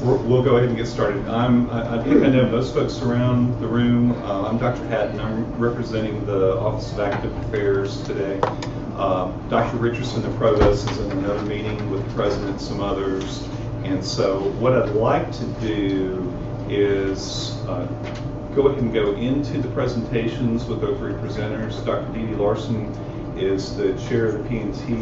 We'll go ahead and get started. I think I know most folks around the room. I'm Dr. Hatton. I'm representing the Office of Academic Affairs today. Dr. Richardson, the provost, is in another meeting with the president and some others. And so what I'd like to do is go ahead and go into the presentations with our three presenters. Dr. Dee Dee Larson is the chair of the P&T,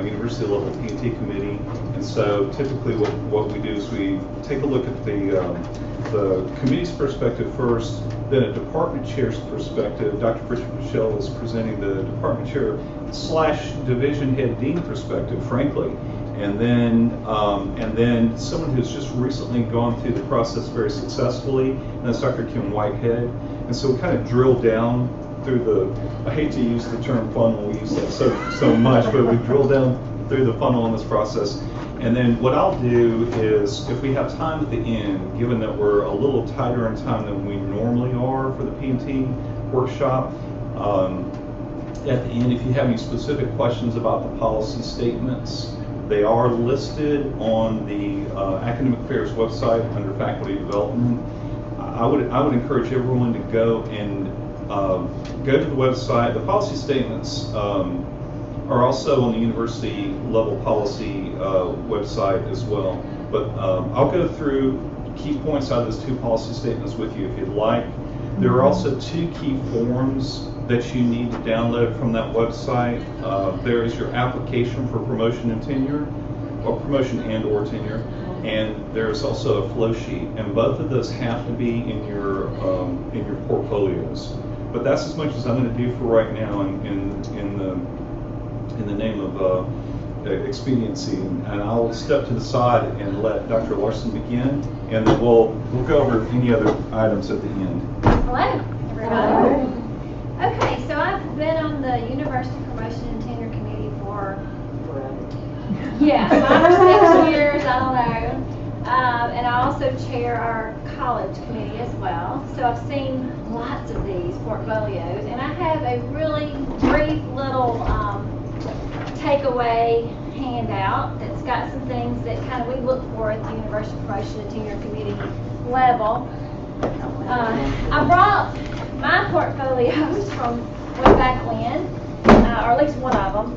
University level P&T committee. And so typically what we do is we take a look at the committee's perspective first, then a department chair's perspective. Dr. Richard Michelle is presenting the department chair / division head dean perspective, frankly. And then someone who's just recently gone through the process very successfully, and that's Dr. Kim Whitehead. And so we kind of drill down through I hate to use the term funnel, we use that so much, but we drill down through the funnel in this process. And then what I'll do is, if we have time at the end, given that we're a little tighter in time than we normally are for the P&T workshop, at the end, if you have any specific questions about the policy statements, they are listed on the Academic Affairs website under Faculty Development. I would encourage everyone to go and go to the website. The policy statements are also on the university level policy website as well. But I'll go through key points out of those two policy statements with you if you'd like. There are also two key forms that you need to download from that website. There is your application for promotion and tenure, or promotion and or tenure, and there's also a flow sheet, and both of those have to be in your portfolios. But that's as much as I'm going to do for right now in the name of expediency, and I'll step to the side and let Dr. Larson begin, and then we'll go over any other items at the end. Hello, everybody. Okay, so I've been on the University Promotion and Tenure Committee for 5 or 6 years, I don't know. And I also chair our college committee as well. So I've seen lots of these portfolios, and I have a really brief little takeaway handout that's got some things that kind of we look for at the University Promotion and Tenure Committee level. I brought my portfolios from way back when, or at least one of them.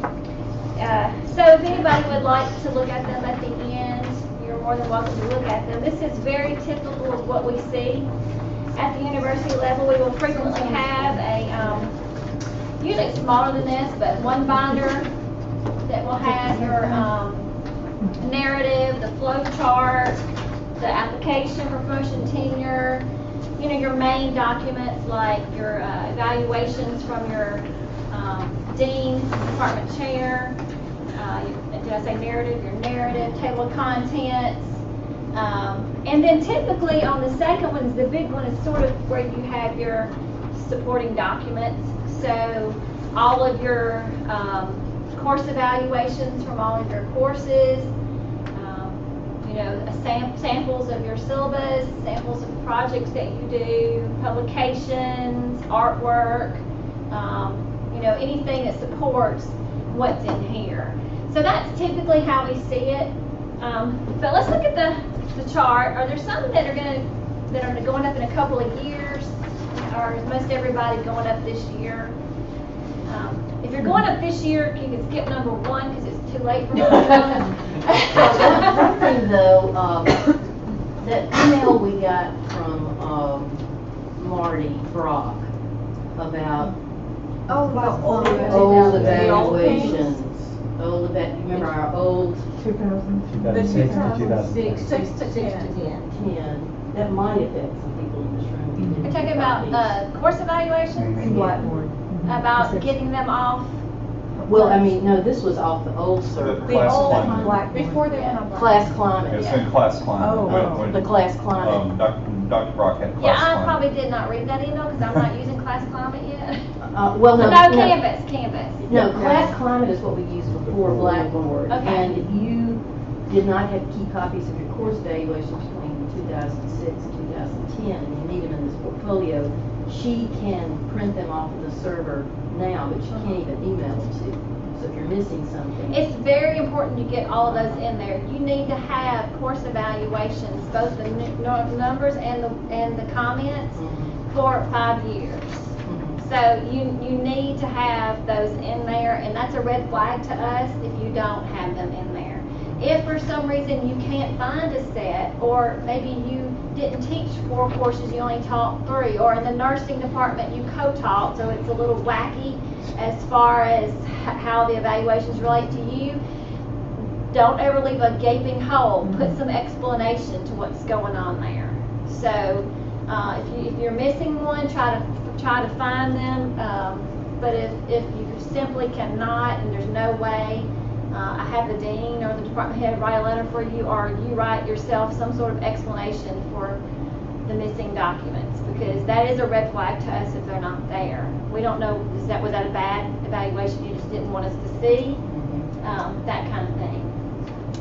So if anybody would like to look at them at the end, you're more than welcome to look at them. This is very typical of what we see at the university level. We will frequently have a, usually smaller than this, but one binder that will have your narrative, the flow chart, the application for promotion tenure, your main documents like your evaluations from your dean, department chair, did I say narrative? Your narrative, table of contents. And then typically on the second one, the big one is sort of where you have your supporting documents. So all of your course evaluations from all of your courses, samples of your syllabus, samples of projects that you do, publications, artwork, anything that supports what's in here. So that's typically how we see it. But let's look at the chart. Are there some that are going up in a couple of years, or is most everybody going up this year? If you're going up this year, you can skip number 1 because it's too late for number 1. One thing though, that email we got from Marty Brock about old evaluations. Remember our old 2006 to 2010. 6 to 10. That might affect some people in this room. You're talking about course evaluations? Blackboard. About getting them off? Well, I mean, no, this was off the old server. The class climate. Before they went on Class climate. It's in class climate. When the class climate. Dr. Brock had class Yeah, I climate. probably did not read that email because I'm not using class climate yet. Well, no. Canvas. No, class climate is what we used before Blackboard. Okay. And if you did not have key copies of your course evaluations between 2006 and 2010, and you need them in this portfolio, she can print them off of the server now, but you can't even email them to you. So if you're missing something. It's very important you get all of those in there. You need to have course evaluations, both the numbers and the comments for 5 years. So you need to have those in there, and that's a red flag to us if you don't have them in there. If for some reason you can't find a set, or maybe you didn't teach 4 courses, you only taught 3, or in the nursing department you co-taught, so it's a little wacky as far as how the evaluations relate to you, don't ever leave a gaping hole. Put some explanation to what's going on there. So if you're missing one, try to find them. But if you simply cannot and there's no way, I have the dean or the department head write a letter for you, or you write yourself some sort of explanation for the missing documents, because that is a red flag to us if they're not there. We don't know, was that a bad evaluation you just didn't want us to see? That kind of thing.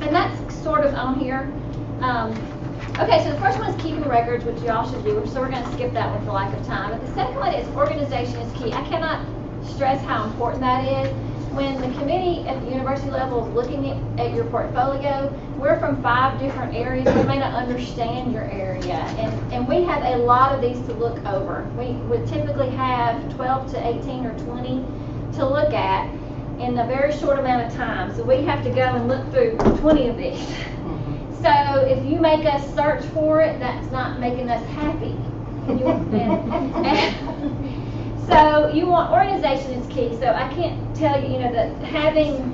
And that's sort of on here. Okay, so the first one is keeping records, which you all should do, so we're going to skip that one for lack of time. But the second one is organization is key. I cannot stress how important that is. When the committee at the university level is looking at your portfolio, we're from 5 different areas. We may not understand your area, and we have a lot of these to look over. We would typically have 12 to 18 or 20 to look at in a very short amount of time. So we have to go and look through 20 of these. So if you make us search for it, that's not making us happy. So you want organization is key. So I can't tell you, that having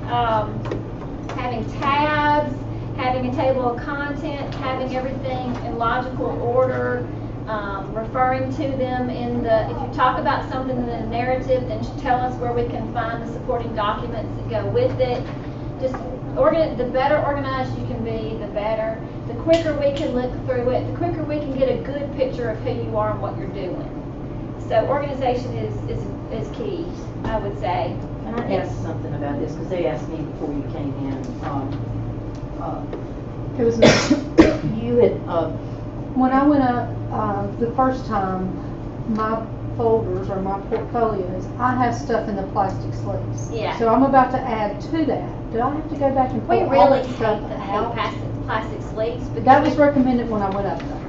tabs, having a table of content, having everything in logical order, referring to them if you talk about something in the narrative, then tell us where we can find the supporting documents that go with it. Just the better organized you can be, the better. The quicker we can look through it, the quicker we can get a good picture of who you are and what you're doing. So organization is key, I would say. And I asked something about this because they asked me before you came in. It was You had when I went up the first time, my folders or my portfolios, I have stuff in the plastic sleeves. Yeah. So I'm about to add to that. Do I have to go back and We pull all really that hate stuff the out? plastic sleeves. Because That was recommended when I went up there.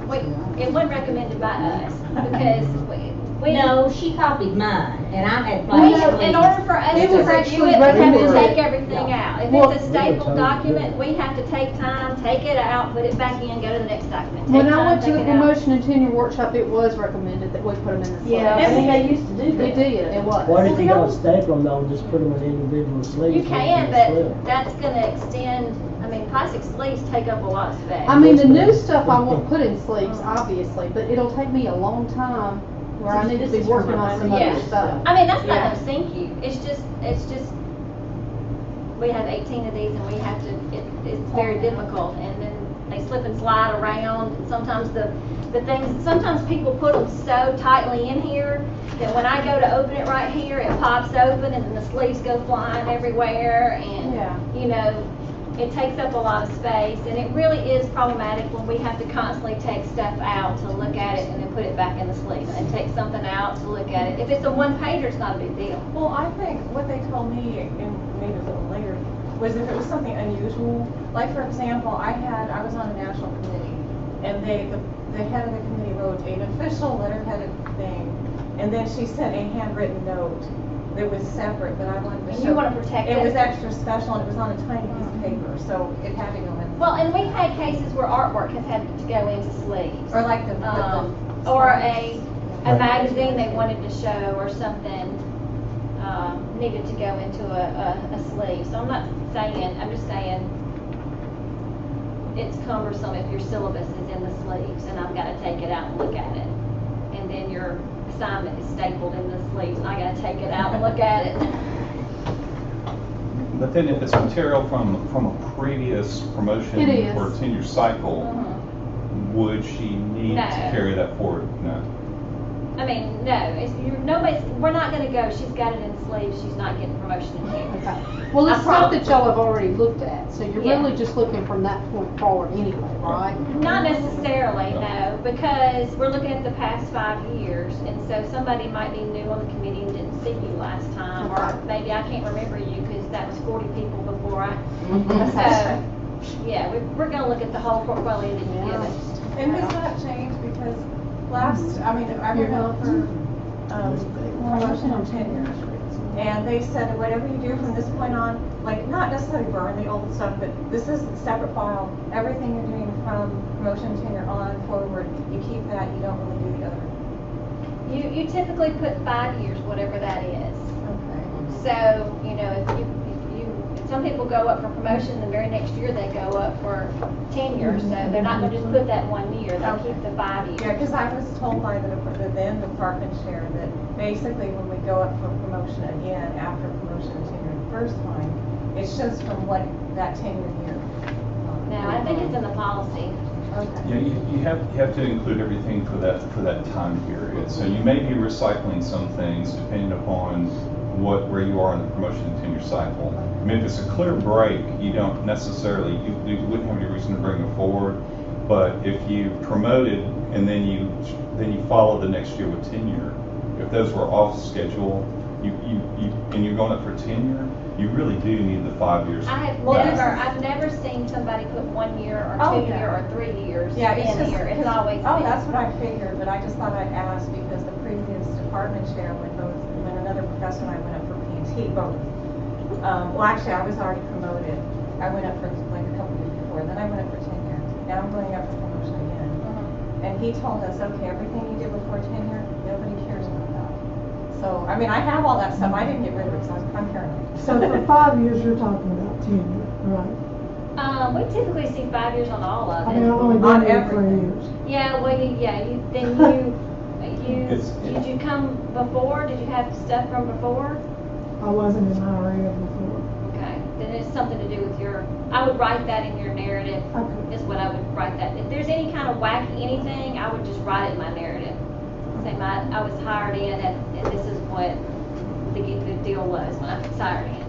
it wasn't recommended by us because we No, she copied mine, and I had in plastic order for us It to was review actually it, we have to recommended. take everything out. If Well, it's a stapled document, we have to take time, take it out, put it back in, go to the next document. When Take I time, went to take the it out. promotion and tenure workshop, it was recommended that we put them in the sleeves. Yeah, I mean, they used to do that. They did, it was. Why did you don't staple them though, just put them in individual sleeves? You can, but that's gonna extend, plastic sleeves take up a lot of space. I mean, the new stuff I won't put in sleeves, obviously, but it'll take me a long time where I need to be working on some Yeah. other stuff. That's not Yeah. gonna sink you. It's just, we have 18 of these and we have to, it's very difficult. And then they slip and slide around. And sometimes sometimes people put them so tightly in here that when I go to open it right here, it pops open and then the sleeves go flying everywhere. And, it takes up a lot of space, and it really is problematic when we have to constantly take stuff out to look at it and then put it back in the sleeve, and take something out to look at it. If it's a one-pager, it's not a big deal. Well, I think what they told me, and maybe a little later, was if it was something unusual. Like, for example, I was on a national committee, and the head of the committee wrote an official letterheaded thing, and then she sent a handwritten note that was separate, but I wanted to And show. you want to protect it. It was extra special, and it was on a tiny piece of paper, so it had to go in. Well, and we've had cases where artwork has had to go into sleeves. Or like Or a magazine they wanted to show or something needed to go into a sleeve. So I'm just saying it's cumbersome if your syllabus is in the sleeves and I've got to take it out and look at it. And then your assignment is stapled in the sleeves and I got to take it out and look at it. But then if it's material from a previous promotion It is. or tenure cycle, would she need No. to carry that forward? No. No. We're not going to go, she's got it in sleeves, she's not getting promotion in here. Okay. Well, it's stuff that y'all have already looked at, so you're Yeah. really just looking from that point forward anyway, right? Not necessarily, no, because we're looking at the past 5 years, and so somebody might be new on the committee and didn't see you last time, or maybe I can't remember you because because that was 40 people before I. So, yeah, we're gonna look at the whole portfolio that you give us. And has that changed? Because last, I mean, I went up for, promotion and tenure. And they said, whatever you do from this point on, like, not necessarily burn the old stuff, but this is a separate file. Everything you're doing from promotion and tenure on forward, you keep that, you don't really do the other. You typically put 5 years, whatever that is. Okay. So, you know, if some people go up for promotion, the very next year they go up for tenure, so they're not gonna just put that 1 year, they'll keep the 5 years. Yeah, because I was told by the then department chair that basically when we go up for promotion again, after promotion and tenure the first time, it's just from what, that tenure year. No, I think it's in the policy. Okay. Yeah, you have to include everything for that time period. So you may be recycling some things depending upon where you are in the promotion and tenure cycle. I mean, if it's a clear break, you don't necessarily, you wouldn't have any reason to bring it forward. But if you promoted and then you follow the next year with tenure, if those were off schedule, and you're going up for tenure, you really do need the 5 years. I've never seen somebody put 1 year or 2 year or 3 years Yeah, it's in just, here. It's always oh, been. that's what I figured, but I just thought I'd ask because the previous department chair, when another professor and I went up for P&T, both. Well, actually, I was already promoted. I went up for like a couple years before, then I went up for tenure. Now I'm going up for promotion again. And he told us, okay, everything you did before tenure, nobody cares about that. So, I mean, I have all that stuff. I didn't get rid of it, so I'm paranoid. So for 5 years, you're talking about tenure, right? We typically see 5 years on all of I mean, I've it. only On been here 3 everything. years. Yeah, well, did you come before? Did you have stuff from before? I wasn't in IRA before. Okay, then it's something to do with I would write that in your narrative, Okay. is what I would write that. If there's any kind of wacky anything, I would just write it in my narrative. Say I was hired in and this is what the deal was when I was hired in.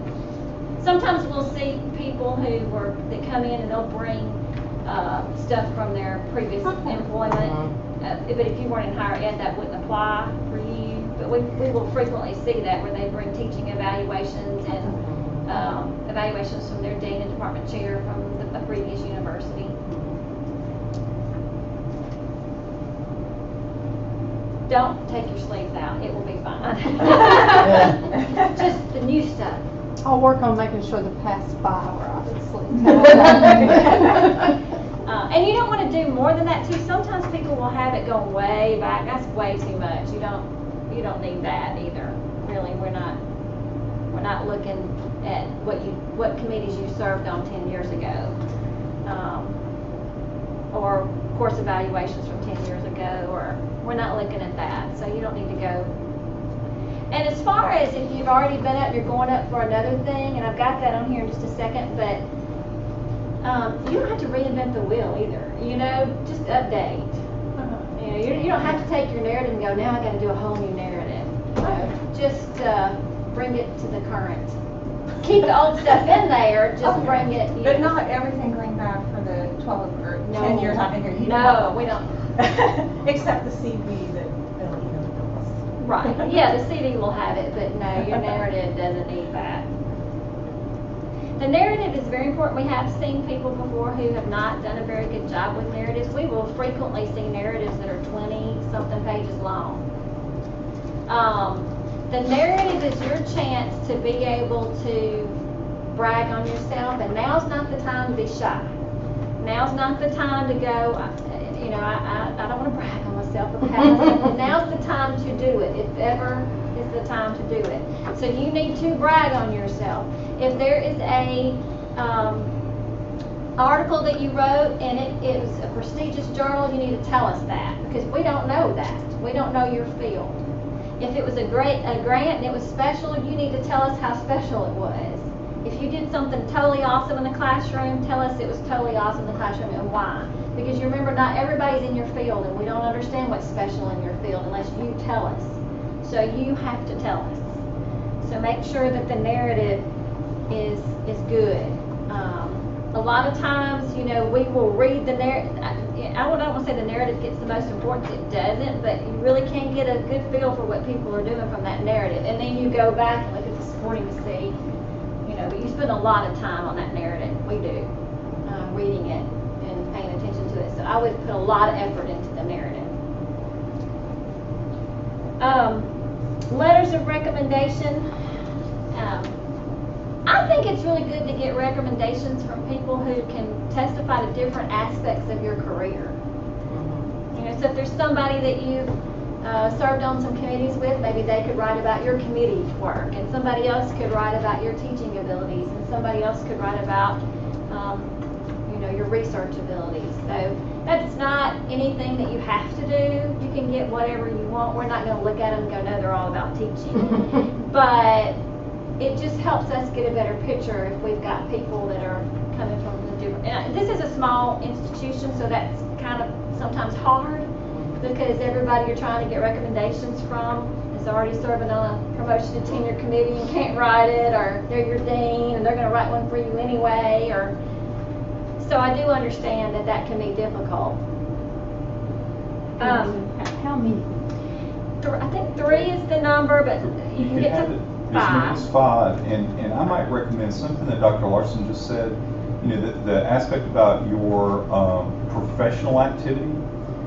Sometimes we'll see people that come in and they'll bring stuff from their previous employment. But if you weren't in higher ed, that wouldn't apply for you. But we will frequently see that where they bring teaching evaluations and evaluations from their dean and department chair from a previous university. Don't take your sleeves out. It will be fine. Just the new stuff. I'll work on making sure the past 5 are obviously. And you don't want to do more than that too. Sometimes people will have it going way back. That's way too much. You don't need that either. Really, we're not looking at what committees you served on 10 years ago, or course evaluations from 10 years ago, or we're not looking at that. So you don't need to go. And as far as if you've already been up, you're going up for another thing, and I've got that on here in just a second, but you don't have to reinvent the wheel either. Just update. You don't have to take your narrative and go, now I got to do a whole new narrative. Just bring it to the current. Keep the old stuff in there, just bring it. But not everything going back for the 12 or 10 years I've been here. No, we don't. Except the CV that, Right. Yeah, the CD will have it, but no, your narrative doesn't need that. The narrative is very important. We have seen people before who have not done a very good job with narratives. We will frequently see narratives that are 20-something pages long. The narrative is your chance to be able to brag on yourself, and now's not the time to be shy. Now's not the time to go, I don't want to brag on myself, but now's the time to do it, if ever is the time to do it. So you need to brag on yourself. If there is a article that you wrote and it was a prestigious journal, you need to tell us that, because we don't know that. We don't know your field. If it was a grant and it was special, you need to tell us how special it was. If you did something totally awesome in the classroom, tell us it was totally awesome in the classroom and why. Because you remember, not everybody's in your field, and we don't understand what's special in your field unless you tell us. So you have to tell us. So make sure that the narrative is good. A lot of times, we will read the narrative. I don't want to say the narrative gets the most importance. It doesn't, but you really can get a good feel for what people are doing from that narrative. And then you go back and look at the supporting to see, you spend a lot of time on that narrative. We do, reading it and paying attention to it. So I would put a lot of effort into the narrative. Letters of recommendation. I think it's really good to get recommendations from people who can testify to different aspects of your career. You know, so if there's somebody that you've served on some committees with, maybe they could write about your committee work, and somebody else could write about your teaching abilities, and somebody else could write about, you know, your research abilities. So that's not anything that you have to do. You can get whatever you want. We're not going to look at them and go, no, they're all about teaching. But it just helps us get a better picture if we've got people that are coming from the different. And this is a small institution, so that's kind of sometimes hard because everybody you're trying to get recommendations from is already serving on a promotion to tenure committee and can't write it, or they're your dean and they're going to write one for you anyway. Or so I do understand that that can be difficult. How many? I think 3 is the number, but you can get to 5. It's 5, and I might recommend something that Dr. Larson just said. You know, the aspect about your professional activity.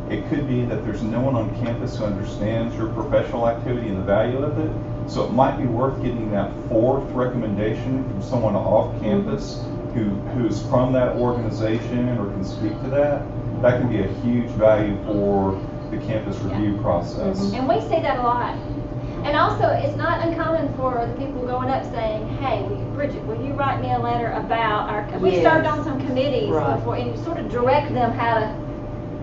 It could be that there's no one on campus who understands your professional activity and the value of it. So it might be worth getting that 4th recommendation from someone off campus who's from that organization or can speak to that. That can be a huge value for the campus review process. And we see that a lot. And also, it's not uncommon for the people going up saying, hey, Bridget, will you write me a letter about our, we served on some committees before, and you sort of direct them how to,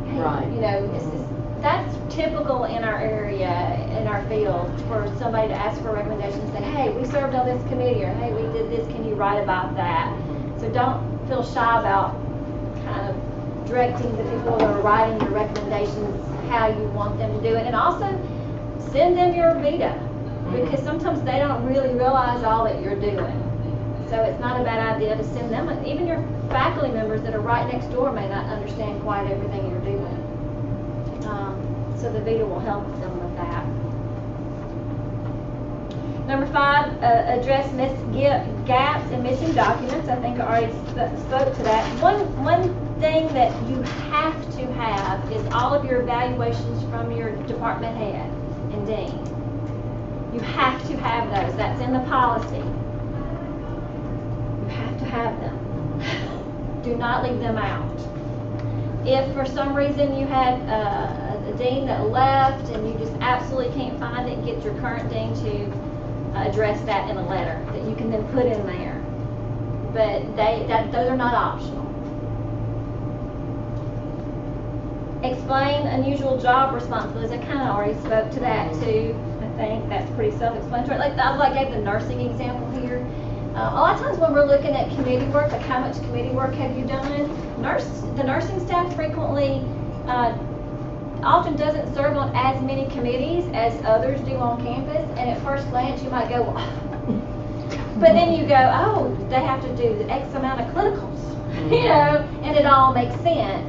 hey, you know, it's just, that's typical in our area, in our field, for somebody to ask for a recommendation and say, hey, we served on this committee, or hey, we did this, can you write about that? So don't feel shy about kind of directing the people that are writing your recommendations how you want them to do it. And also, send them your vita, because sometimes they don't really realize all that you're doing. So it's not a bad idea to send them, even your faculty members that are right next door may not understand quite everything you're doing. So the vita will help them with that. Number 5, address gaps and missing documents. I think I already spoke to that. One thing that you have to have is all of your evaluations from your department head and dean. You have to have those. That's in the policy. You have to have them. Do not leave them out. If for some reason you had a dean that left and you just absolutely can't find it, get your current dean to address that in a letter that you can then put in there. But those are not optional. Explain unusual job responsibilities. I kind of already spoke to that too. I think that's pretty self-explanatory. Like I gave the nursing example here. A lot of times when we're looking at committee work, like how much committee work have you done? The nursing staff frequently often doesn't serve on as many committees as others do on campus. And at first glance, you might go, but then you go, oh, they have to do the X amount of clinicals, you know, and it all makes sense.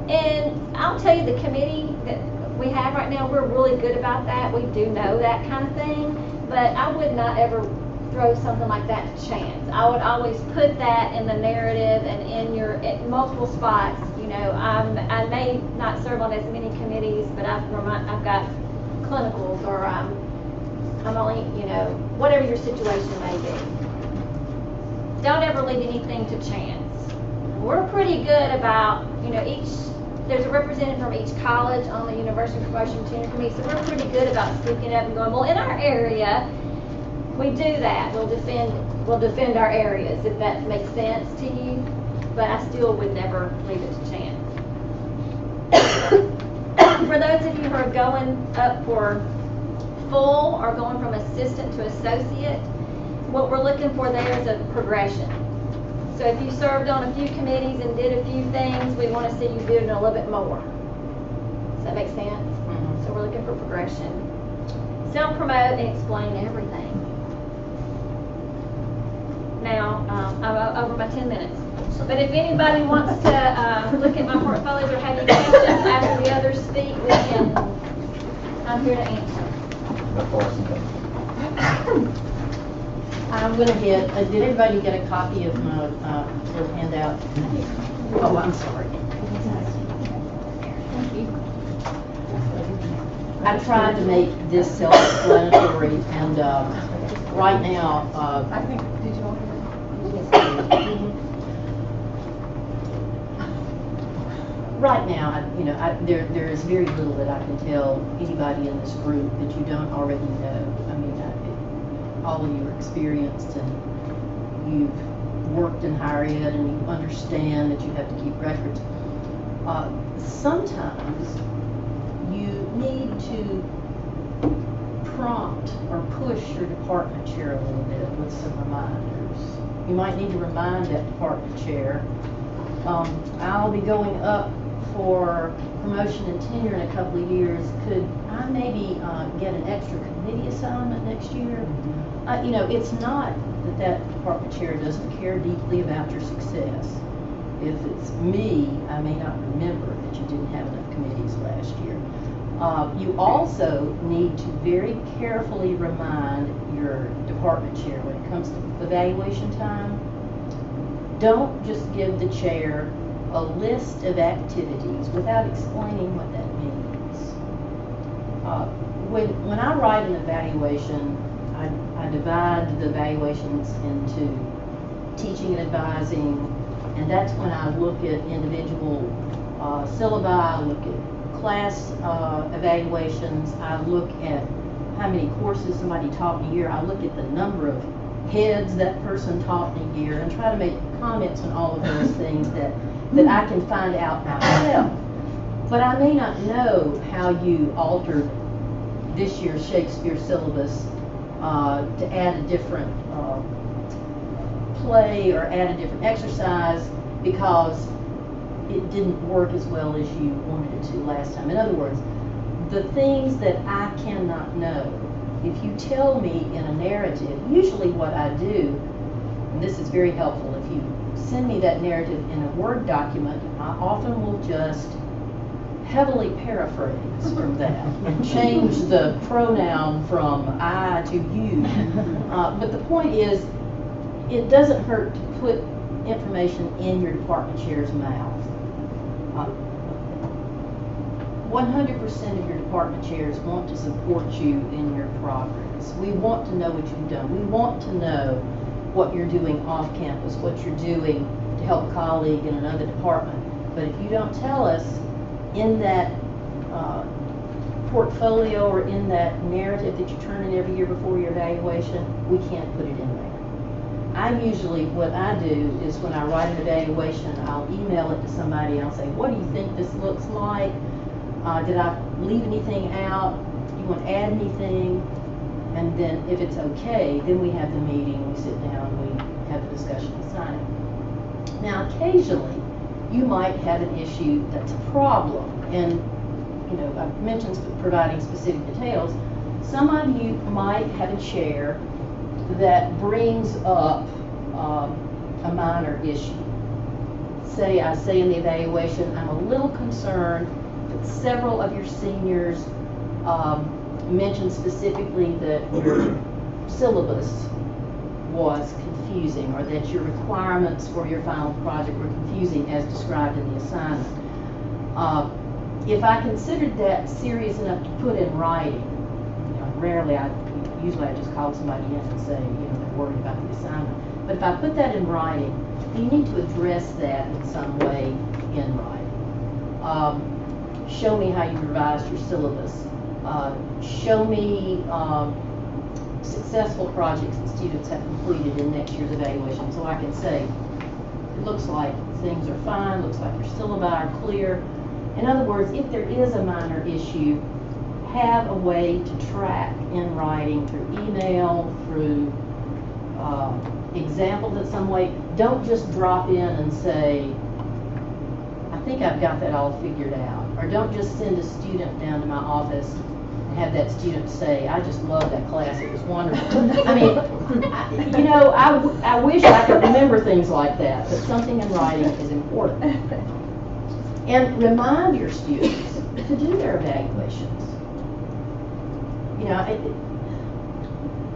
And I'll tell you, the committee that we have right now, we're really good about that. We do know that kind of thing, but I would not ever throw something like that to chance. I would always put that in the narrative and in your multiple spots. You know, I may not serve on as many committees, but I've got clinicals, or I'm only, you know, whatever your situation may be. Don't ever leave anything to chance. We're pretty good about, you know, there's a representative from each college on the University Promotion Tenure Committee, so we're pretty good about speaking up and going, well, in our area, we do that. We'll defend our areas, if that makes sense to you, but I still would never leave it to chance. For those of you who are going up for full or going from assistant to associate, what we're looking for there is a progression. So if you served on a few committees and did a few things, we want to see you doing a little bit more. Does that make sense? Mm-hmm. So we're looking for progression. Self-promote and explain everything. Now, I'm over my 10 minutes. But if anybody wants to look at my portfolios or have any questions after the others speak, I'm here to answer. I went ahead, did everybody get a copy of my little handout? Oh, I'm sorry. Thank you. I tried to make this self-explanatory, and right now, I think, did you all hear? right now, there is very little that I can tell anybody in this group that you don't already know. I mean, all of you are experienced, and you've worked in higher ed, and you understand that you have to keep records. Sometimes you need to prompt or push your department chair a little bit with some reminders. You might need to remind that department chair, I'll be going up for promotion and tenure in a couple of years. Could I maybe get an extra committee assignment next year? It's not that department chair doesn't care deeply about your success. If it's me, I may not remember that you didn't have enough committees last year. You also need to very carefully remind your department chair when it comes to evaluation time. Don't just give the chair a list of activities without explaining what that means. When I write an evaluation, I divide the evaluations into teaching and advising, and that's when I look at individual syllabi, I look at class evaluations, I look at how many courses somebody taught in a year, I look at the number of heads that person taught in a year, and try to make comments on all of those things that I can find out myself. But I may not know how you altered this year's Shakespeare syllabus to add a different play or add a different exercise because it didn't work as well as you wanted it to last time. In other words, the things that I cannot know, if you tell me in a narrative, usually what I do, and this is very helpful, if you send me that narrative in a Word document, I often will just heavily paraphrase from that and change the pronoun from I to you. But the point is, it doesn't hurt to put information in your department chair's mouth. 100% of your department chairs want to support you in your progress. We want to know what you've done. We want to know what you're doing off campus, what you're doing to help a colleague in another department. But if you don't tell us in that portfolio or in that narrative that you turn in every year before your evaluation, we can't put it in there. What I do is when I write an evaluation, I'll email it to somebody and I'll say, what do you think this looks like? Did I leave anything out? Do you want to add anything? And then if it's okay, then we have the meeting, we sit down, we have a discussion and sign it. Now, occasionally, you might have an issue that's a problem. And, I've mentioned providing specific details. Some of you might have a chair that brings up a minor issue. I say in the evaluation, I'm a little concerned that several of your seniors mentioned specifically that your syllabus was confusing, or that your requirements for your final project were confusing as described in the assignment. If I considered that serious enough to put in writing, usually I just call somebody in and say, they're worried about the assignment. But if I put that in writing, you need to address that in some way in writing. Show me how you revised your syllabus. Show me successful projects that students have completed in next year's evaluation, so I can say, it looks like things are fine, looks like your syllabi are clear. In other words, if there is a minor issue, have a way to track in writing through email, through examples in some way. Don't just drop in and say, I think I've got that all figured out. Or don't just send a student down to my office and have that student say, I just love that class, it was wonderful. I mean, I wish I could remember things like that, but something in writing is important. And remind your students to do their evaluations.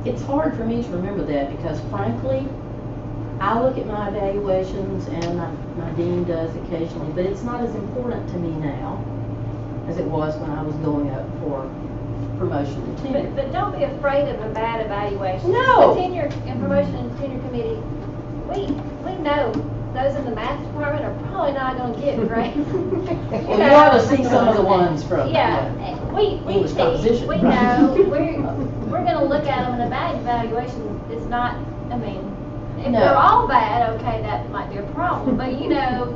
it's hard for me to remember that because frankly, I look at my evaluations and my dean does occasionally, but it's not as important to me now as it was when I was going up for promotion and tenure. But don't be afraid of a bad evaluation. No. The tenure and promotion and tenure committee, we know those in the math department are probably not going to get great. Well, you ought to see some of the ones from we English composition. we know we're going to look at them, and a bad evaluation is not. I mean, if No. they're all bad, okay, that might be a problem. But you know,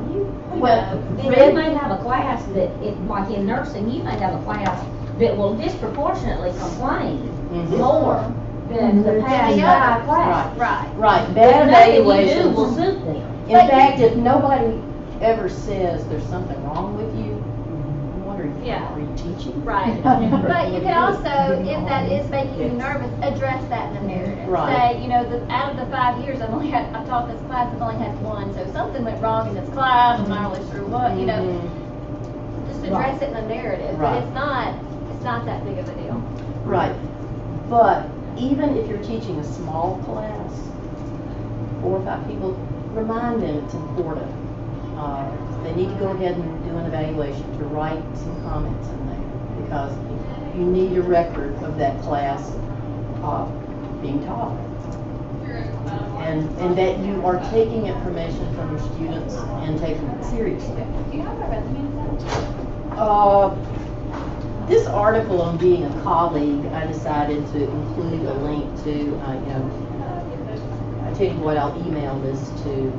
Well, And you may have a class that, like in nursing, you may have a class that will disproportionately complain Mhm. more than the past The five other. classes. Right. Right, bad But nothing you do will evaluations. suit them. In But fact, if nobody ever says there's something wrong with you, I'm wondering, Yeah. are you teaching? Right. But you can also, if that is making you nervous, address that in the narrative. Right. Say, you know, out of the 5 years I've taught this class, I've only had one, so something went wrong in this class, I'm not really sure what, you know. Mhm. Just address it in the narrative, Right. but it's not that big of a deal. Right, but even if you're teaching a small class, 4 or 5 people, remind them it's important. They need to go ahead and do an evaluation, to write some comments in there, because you need a record of that class being taught. And that you are taking information from your students and taking it seriously. Do you have a resume? This article on being a colleague, I decided to include a link to, I tell you what, I'll email this to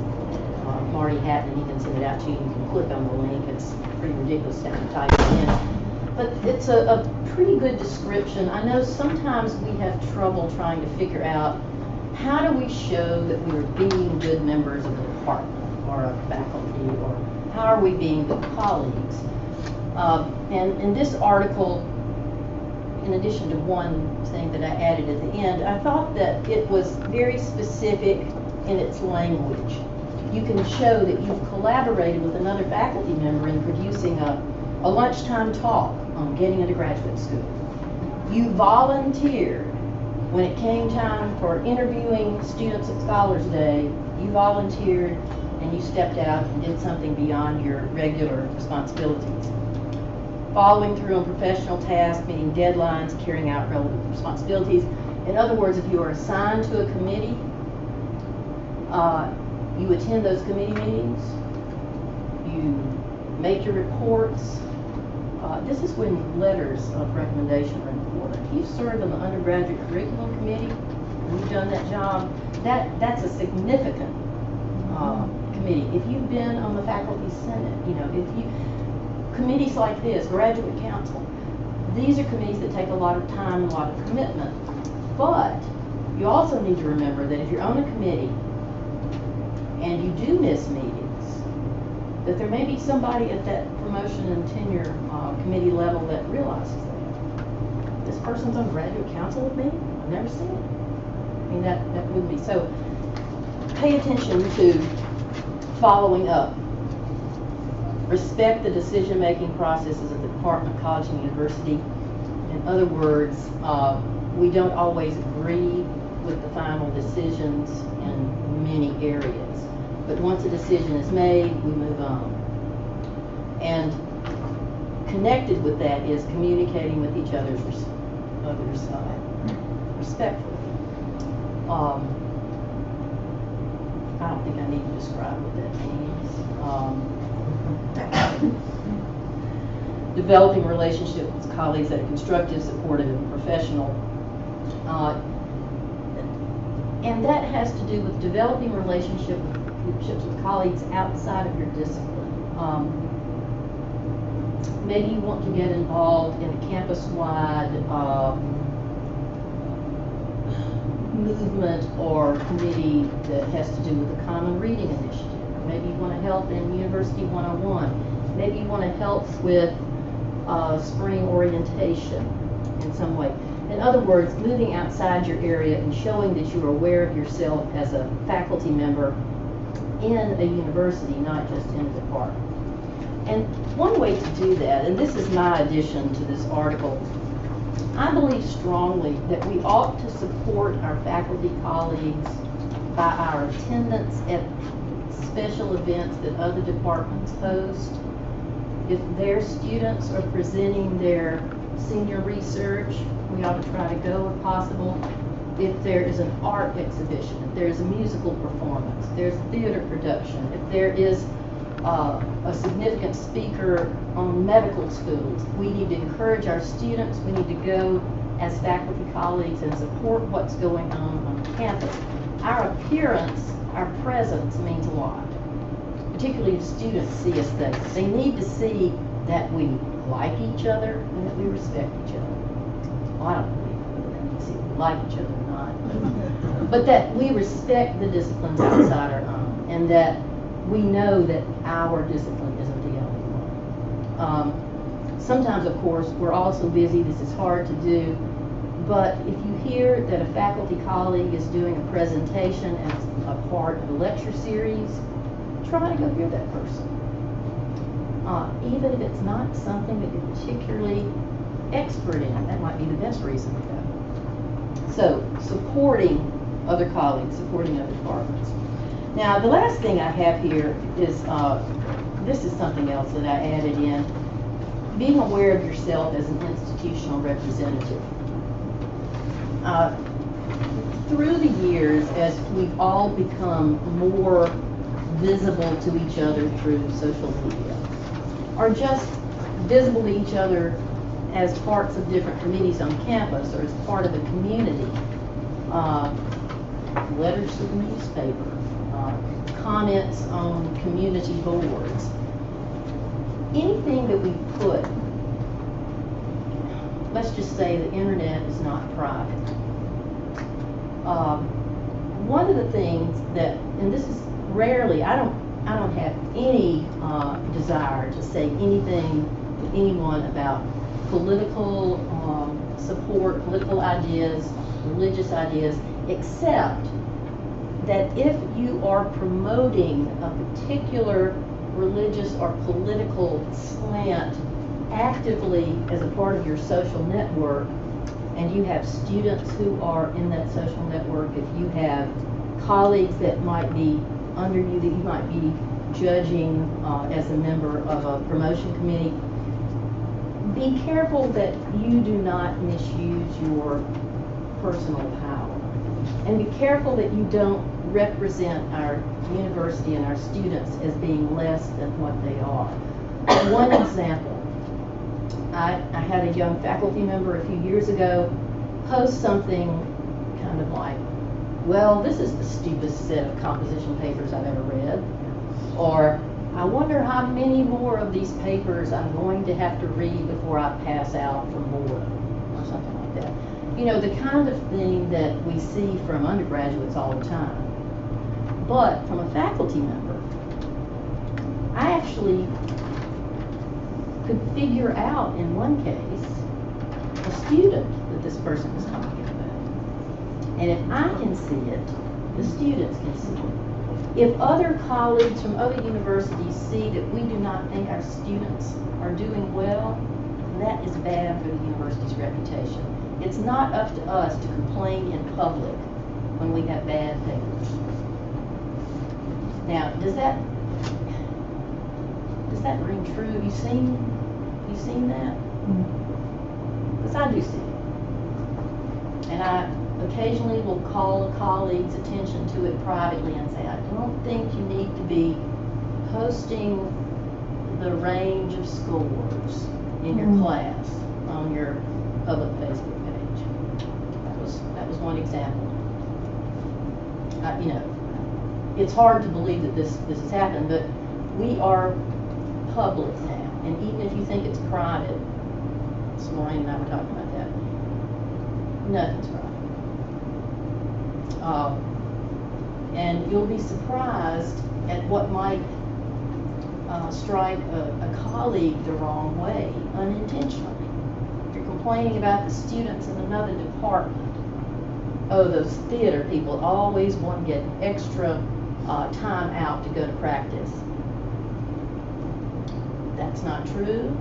Marty Hatton, he can send it out to you, you can click on the link, it's pretty ridiculous to have to type it in. But it's a pretty good description. I know sometimes we have trouble trying to figure out how do we show that we're being good members of the department or of faculty, or how are we being good colleagues? And in this article, in addition to one thing that I added at the end, I thought that it was very specific in its language. You can show that you've collaborated with another faculty member in producing a lunchtime talk on getting into graduate school. You volunteered when it came time for interviewing students at Scholars Day. You volunteered and you stepped out and did something beyond your regular responsibilities. Following through on professional tasks, meeting deadlines, carrying out relevant responsibilities. In other words, if you are assigned to a committee, you attend those committee meetings, you make your reports. This is when letters of recommendation are important. If you've served on the undergraduate curriculum committee and you've done that job, that's a significant committee. If you've been on the faculty senate, committees like this, graduate council, these are committees that take a lot of time and a lot of commitment. But you also need to remember that if you're on a committee and you do miss meetings, that there may be somebody at that promotion and tenure committee level that realizes that. This person's on graduate council with me? I've never seen it. I mean, that wouldn't be. So pay attention to following up. Respect the decision-making processes of the department, college, and university. In other words, we don't always agree with the final decisions in many areas. But once a decision is made, we move on. And connected with that is communicating with each other respectfully. I don't think I need to describe what that means. Developing relationships with colleagues that are constructive, supportive, and professional. And that has to do with developing relationships with colleagues outside of your discipline. Maybe you want to get involved in a campus-wide movement or committee that has to do with the Common Reading Initiative. Maybe you want to help in University 101. Maybe you want to help with spring orientation in some way. In other words, moving outside your area and showing that you're aware of yourself as a faculty member in a university, not just in a department. And one way to do that, and this is my addition to this article, I believe strongly that we ought to support our faculty colleagues by our attendance at special events that other departments host. If their students are presenting their senior research, we ought to try to go if possible. If there is an art exhibition, if there's a musical performance, there's theater production, if there is a significant speaker on medical schools, we need to encourage our students, we need to go as faculty colleagues and support what's going on campus. Our appearance, our presence means a lot, particularly if students see us there. They need to see that we like each other and that we respect each other. Well, I don't believe whether they need to see if we like each other or not, but that we respect the disciplines outside our own, and that we know that our discipline isn't the only one. Sometimes, of course, we're all so busy, this is hard to do, but if you hear that a faculty colleague is doing a presentation as a part of a lecture series, try to go hear that person. Even if it's not something that you're particularly expert in, that might be the best reason to go. So, supporting other colleagues, supporting other departments. Now, the last thing I have here is, this is something else that I added in, being aware of yourself as an institutional representative. Through the years, as we've all become more visible to each other through social media, or just visible to each other as parts of different committees on campus, or as part of a community, letters to the newspaper, comments on community boards, anything that we put, let's just say the internet is not private. One of the things that, and this is rarely, I don't have any desire to say anything to anyone about political support, political ideas, religious ideas, except that if you are promoting a particular religious or political slant actively as a part of your social network, and you have students who are in that social network, if you have colleagues that might be under you that you might be judging as a member of a promotion committee, be careful that you do not misuse your personal power. And be careful that you don't represent our university and our students as being less than what they are. One example, I had a young faculty member a few years ago post something kind of like, well, this is the stupidest set of composition papers I've ever read, or I wonder how many more of these papers I'm going to have to read before I pass out from boredom, or something like that. You know, the kind of thing that we see from undergraduates all the time. But from a faculty member, I actually could figure out in one case a student that this person was talking about. And if I can see it, the students can see it. If other colleagues from other universities see that we do not think our students are doing well, that is bad for the university's reputation. It's not up to us to complain in public when we have bad papers. Now, does that ring true? Have you seen that? Because I do see it. And I occasionally will call a colleague's attention to it privately and say, I don't think you need to be posting the range of scores in your class on your public Facebook page. That was one example. You know, it's hard to believe that this has happened, but we are public now. And even if you think it's private, Maureen and I were talking about that, nothing's private. And you'll be surprised at what might strike a colleague the wrong way unintentionally. If you're complaining about the students in another department, oh, those theater people always want to get extra time out to go to practice. That's not true.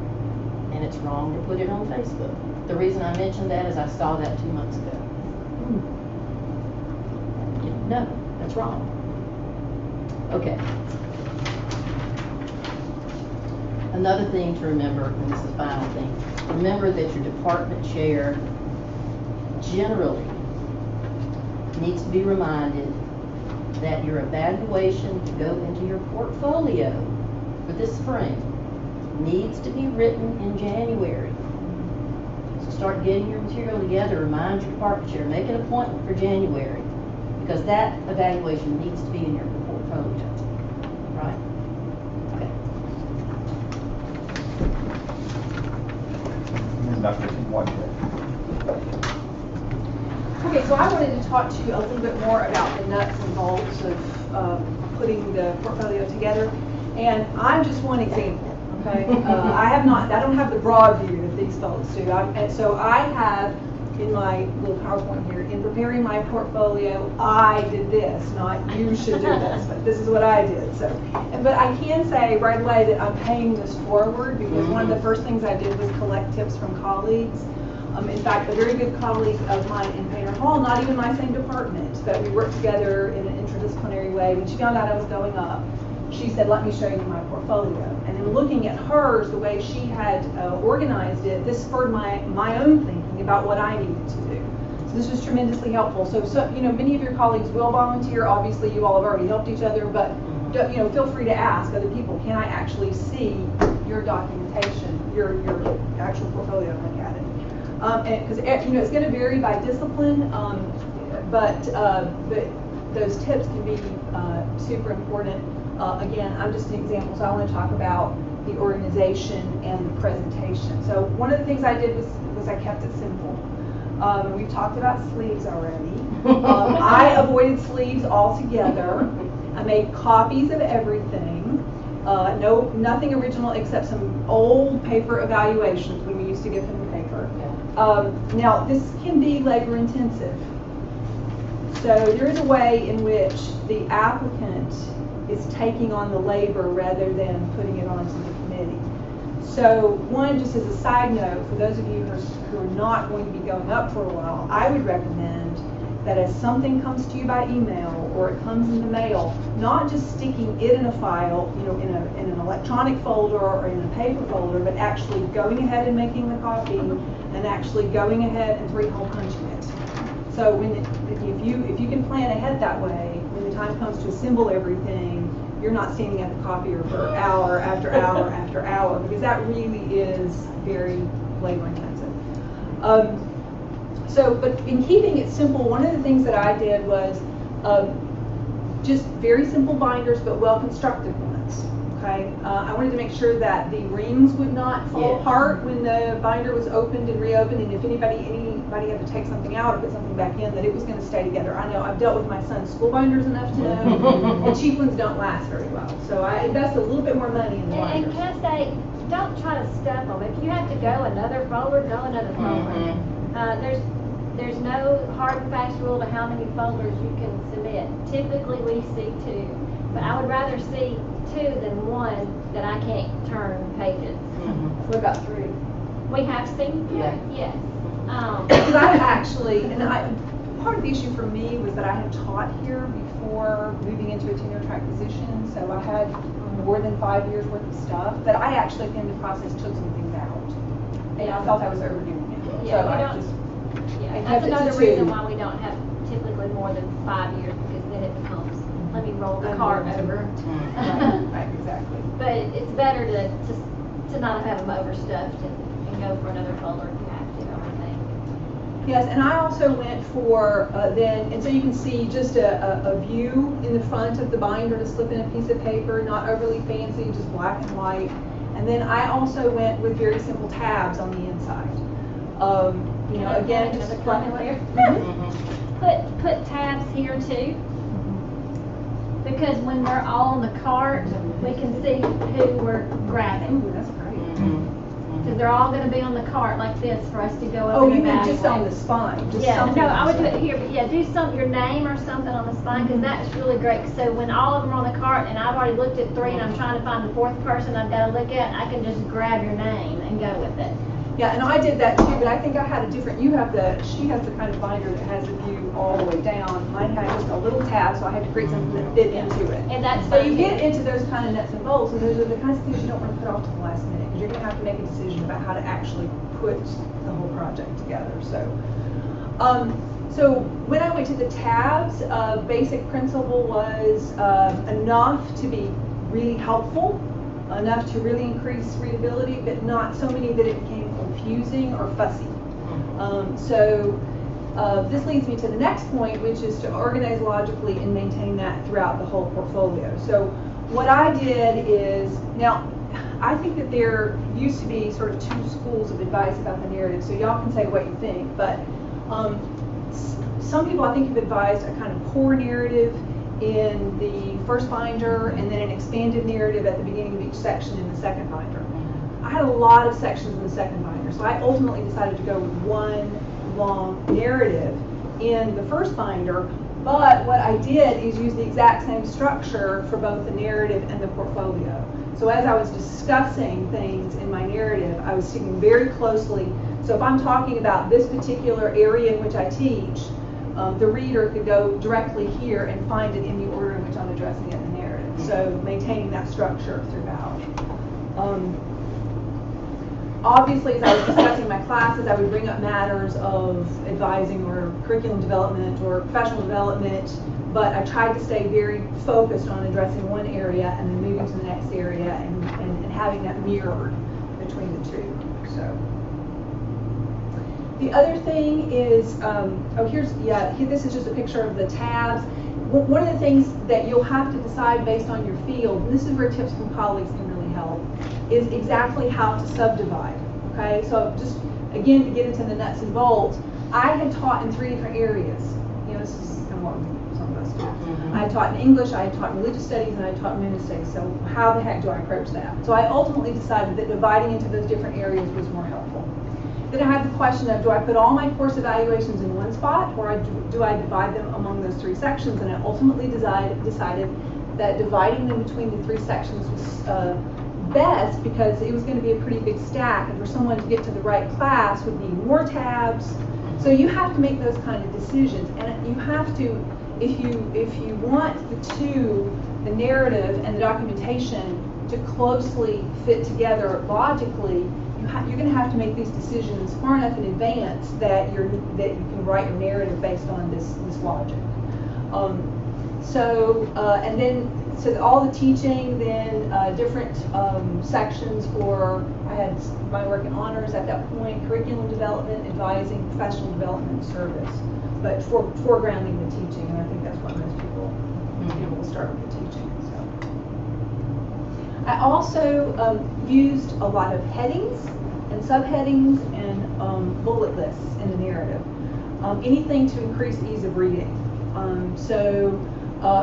and it's wrong to put it on Facebook. The reason I mentioned that is I saw that 2 months ago. No, that's wrong. Okay. Another thing to remember, and this is the final thing, remember that your department chair generally needs to be reminded that your evaluation to go into your portfolio for this spring needs to be written in January. So start getting your material together, remind your department chair, make an appointment for January, because that evaluation needs to be in your portfolio, right? Okay. And Dr. White. Okay, so I wanted to talk to you a little bit more about the nuts and bolts of putting the portfolio together. And I'm just one example, okay? I don't have the broad view that these folks do. And so I have in my little PowerPoint here, in preparing my portfolio, I did this, not you should do this, but this is what I did. So, but I can say right away that I'm paying this forward, because one of the first things I did was collect tips from colleagues. In fact, a very good colleague of mine in Painter Hall, not even my same department, but we worked together in an interdisciplinary way. When she found out I was going up, she said, let me show you my portfolio. And in looking at hers, the way she had organized it, this spurred my own thinking about what I needed to do. So this was tremendously helpful. So you know, many of your colleagues will volunteer. Obviously, you all have already helped each other, but you know, feel free to ask other people, can I actually see your documentation, your actual portfolio, and look at it? Because you know, it's going to vary by discipline, but those tips can be super important. Again, I'm just an example, so I want to talk about the organization and the presentation. So one of the things I did was I kept it simple. We've talked about sleeves already. I avoided sleeves altogether. I made copies of everything. Nothing original except some old paper evaluations when we used to get them in paper. Now, this can be labor intensive. So there is a way in which the applicant is taking on the labor rather than putting it onto the committee. So one, just as a side note, for those of you who are not going to be going up for a while, I would recommend that as something comes to you by email or it comes in the mail, not just sticking it in a file, you know, in an electronic folder or in a paper folder, but actually going ahead and making the copy and actually going ahead and 3-hole punching it. So if you can plan ahead that way, when the time comes to assemble everything, you're not standing at the copier for hour after hour after hour, because that really is very labor intensive. But in keeping it simple, one of the things that I did was just very simple binders, but well-constructed ones. Okay, I wanted to make sure that the rings would not fall apart when the binder was opened and reopened, and if anybody had to take something out or put something back in, that it was going to stay together. I know I've dealt with my son's school binders enough to know the cheap ones don't last very well. So I invest a little bit more money in the binders. And can I say, don't try to stuff them. If you have to go another folder, go another folder. There's no hard and fast rule to how many folders you can submit. Typically we see 2, but I would rather see 2 than 1 that I can't turn pages. What about 3? We have seen 3, yes. Because I actually, part of the issue for me was that I had taught here before moving into a tenure track position, so I had more than 5 years worth of stuff, but I actually in the process took some things out, and I felt I was overdoing it. Yeah, so I just that's another reason why we don't have typically more than 5 years, because then it becomes, let me roll the cart over. Right, exactly. But it's better to not have them overstuffed and go for another folder if you have to, I would think. Yes, and I also went for and so you can see just a view in the front of the binder to slip in a piece of paper, not overly fancy, just black and white. And then I also went with very simple tabs on the inside. You know, again, just a black and white. Put tabs here too, because when we're all on the cart, we can see who we're grabbing. Ooh, that's great. because they're all gonna be on the cart like this for us to go up Oh, and you mean evaluate. just on the spine? Just Yeah, something no, I would on do the it here, but yeah, do your name or something on the spine, because Mm-hmm. that's really great. So when all of them are on the cart, and I've already looked at 3, and I'm trying to find the 4th person I've gotta look at, I can just grab your name and go with it. Yeah, and I did that too, but I think I had a different, she has the kind of binder that has a view all the way down. Mine had just a little tab, so I had to create something that fit into it. And that's So you fine, get too. into those kind of nuts and bolts, and those are the kinds of things you don't want to put off to the last minute, because you're going to have to make a decision about how to actually put the whole project together. So when I went to the tabs, basic principle was enough to be really helpful, enough to really increase readability, but not so many that it became confusing or fussy. This leads me to the next point, which is to organize logically and maintain that throughout the whole portfolio. So what I did is, now I think that there used to be sort of 2 schools of advice about the narrative, so y'all can say what you think, but some people I think have advised a kind of core narrative in the first binder and then an expanded narrative at the beginning of each section in the second binder. I had a lot of sections in the second binder, so I ultimately decided to go with one long narrative in the first binder, but what I did is use the exact same structure for both the narrative and the portfolio. So as I was discussing things in my narrative, I was sticking very closely. So if I'm talking about this particular area in which I teach, the reader could go directly here and find it in the order in which I'm addressing it in the narrative. So maintaining that structure throughout. Obviously, as I was discussing my classes, I would bring up matters of advising or curriculum development or professional development, but I tried to stay very focused on addressing one area and then moving to the next area and having that mirrored between the two. So. The other thing is, this is just a picture of the tabs. One of the things that you'll have to decide based on your field, and this is where tips from colleagues can really help, is exactly how to subdivide, okay? So just, again, to get into the nuts and bolts, I had taught in 3 different areas. You know, this is kind of what some of us do. I had taught in English, I had taught in religious studies, and I had taught in women's studies. So how the heck do I approach that? So I ultimately decided that dividing into those different areas was more helpful. Then I had the question of, do I put all my course evaluations in one spot, or do I divide them among those 3 sections? And I ultimately decided that dividing them between the 3 sections was best, because it was going to be a pretty big stack, and for someone to get to the right class would need more tabs. So you have to make those kind of decisions, and you have to, if you want the narrative and the documentation to closely fit together logically, you're going to have to make these decisions far enough in advance that you can write your narrative based on this logic. So all the teaching, then different sections for, I had my work in honors at that point, curriculum development, advising, professional development, service, but foregrounding the teaching, and I think that's what most people will start with the teaching. I also used a lot of headings and subheadings and bullet lists in the narrative. Anything to increase ease of reading.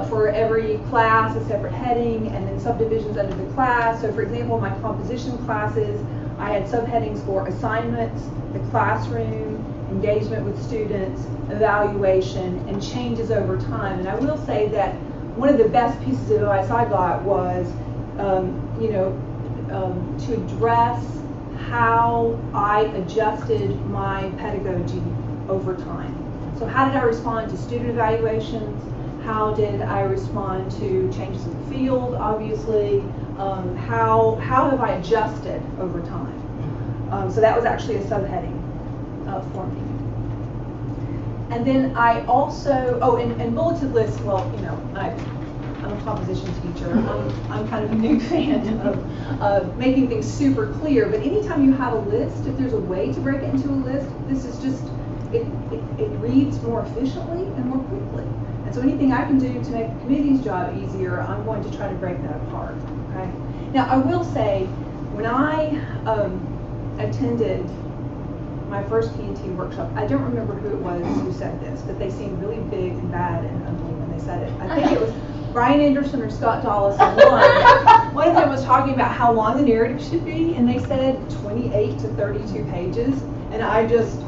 For every class, a separate heading, and then subdivisions under the class. So for example, my composition classes, I had subheadings for assignments, the classroom, engagement with students, evaluation, and changes over time. And I will say that one of the best pieces of advice I got was to address how I adjusted my pedagogy over time. So how did I respond to student evaluations? How did I respond to changes in the field, obviously? How have I adjusted over time? So that was actually a subheading for me. And then I also, and bulleted lists, well, I'm a composition teacher. I'm kind of a new fan of making things super clear. But anytime you have a list, if there's a way to break it into a list, this is just, it reads more efficiently and more quickly. And so anything I can do to make the committee's job easier, I'm going to try to break that apart. Okay. Now I will say, when I attended my first P&T workshop, I don't remember who it was who said this, but they seemed really big and bad and ugly when they said it. I think it was Brian Anderson or Scott Dawson. One of them was talking about how long the narrative should be, and they said 28 to 32 pages. And I just,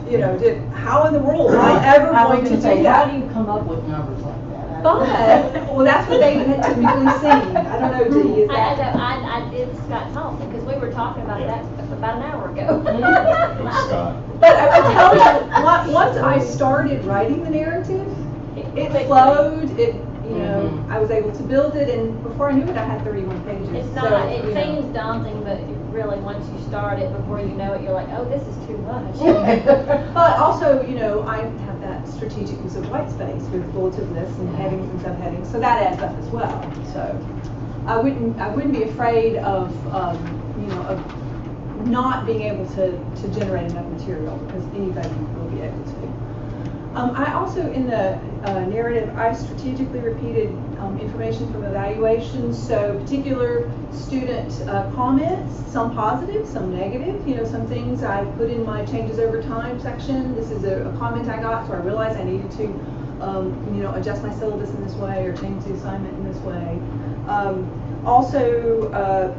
how in the world am I ever going to do How that? do you come up with numbers like that? Well, that's what they had typically seen. I don't know, Dee, is I that? did Scott Thompson, because we were talking about that about an hour ago. Scott. But I will tell you, once I started writing the narrative, it flowed, I was able to build it, and before I knew it, I had 31 pages. It's not, So, it seems daunting, but really, once you start it, before you know it, you're like, oh, this is too much. But also, I have that strategic use of white space with bulleted lists and headings and subheadings, so that adds up as well. So I wouldn't be afraid of not being able to generate enough material, because anybody will be able to. I also, in the narrative, I strategically repeated information from evaluations, so particular student comments, some positive, some negative, some things I put in my changes over time section. This is a comment I got, so I realized I needed to, adjust my syllabus in this way or change the assignment in this way. Also,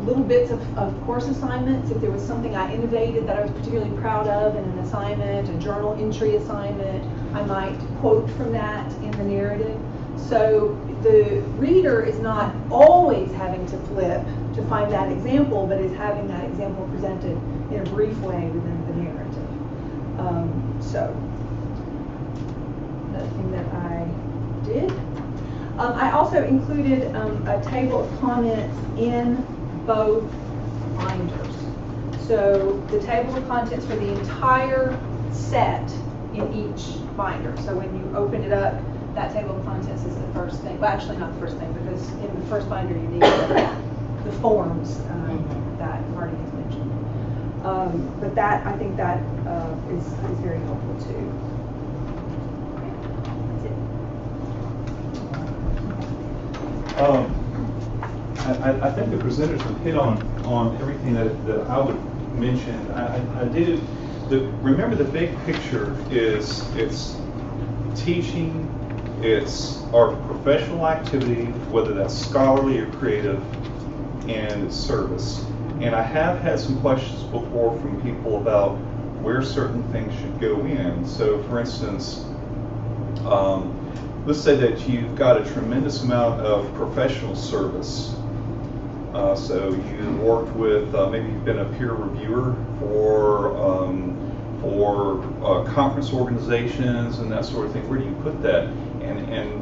little bits of course assignments. If there was something I innovated that I was particularly proud of in an assignment, a journal entry assignment, I might quote from that in the narrative. So the reader is not always having to flip to find that example, but is having that example presented in a brief way within the narrative. So another thing that I did. I also included a table of comments in both binders. So the table of contents for the entire set in each binder. So when you open it up, that table of contents is the first thing. Well, actually not the first thing, because in the first binder you need the forms that Marty has mentioned. But that, I think that is very helpful too. I think the presenters have hit on everything that I would mention. I did. Remember, the big picture is it's teaching, it's our professional activity, whether that's scholarly or creative, and it's service. And I have had some questions before from people about where certain things should go in. So, for instance, let's say that you've got a tremendous amount of professional service. So you worked with, maybe you've been a peer reviewer for conference organizations and that sort of thing. Where do you put that? And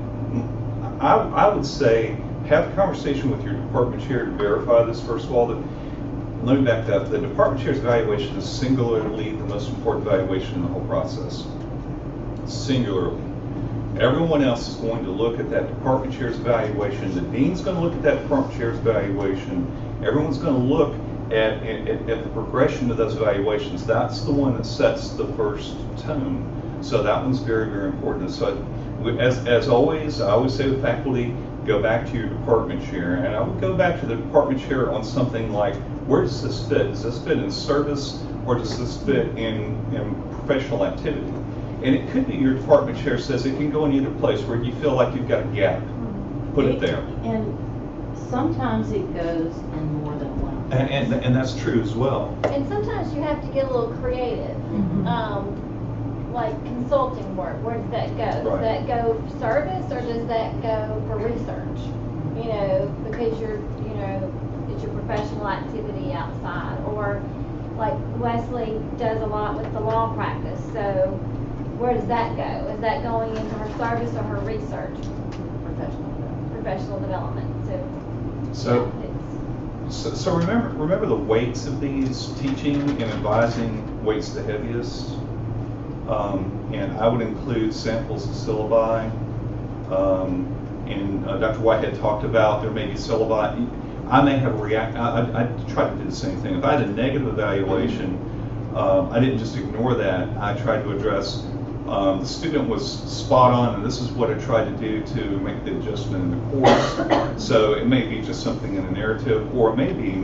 I would say have a conversation with your department chair to verify this. First of all, let me back up. The department chair's evaluation is singularly the most important evaluation in the whole process. Singularly. Everyone else is going to look at that department chair's evaluation. The dean's going to look at that department chair's evaluation. Everyone's going to look at the progression of those evaluations. That's the one that sets the first tone. So that one's very, very important. So as always, I always say with faculty, go back to your department chair. And I would go back to the department chair on something like, where does this fit? Does this fit in service, or does this fit in professional activity? And it could be your department chair says it can go in either place, where you feel like you've got a gap. Put it there. And sometimes it goes in more than one. And that's true as well. And sometimes you have to get a little creative. Like consulting work, where does that go? Does that go for service, or does that go for research? Because it's your professional activity outside. Or like Wesley does a lot with the law practice, so where does that go? Is that going into her service or her research? Professional development. So remember the weights of these. Teaching and advising weights the heaviest. And I would include samples of syllabi. And Dr. Whitehead talked about there may be syllabi. I may have I tried to do the same thing. If I had a negative evaluation, I didn't just ignore that. I tried to address the student was spot on, and this is what I tried to do to make the adjustment in the course. So it may be just something in the narrative, or it may be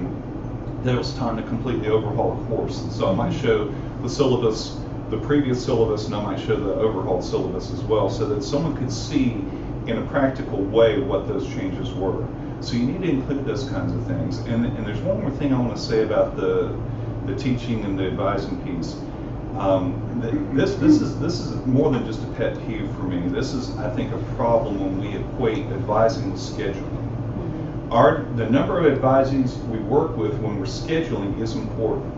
that it was time to completely overhaul the course. And so I might show the syllabus, the previous syllabus, and I might show the overhauled syllabus as well, so that someone could see in a practical way what those changes were. So you need to include those kinds of things. And there's one more thing I want to say about the teaching and the advising piece. This is more than just a pet peeve for me. This is, I think, a problem when we equate advising with scheduling. The number of advisees we work with when we're scheduling is important,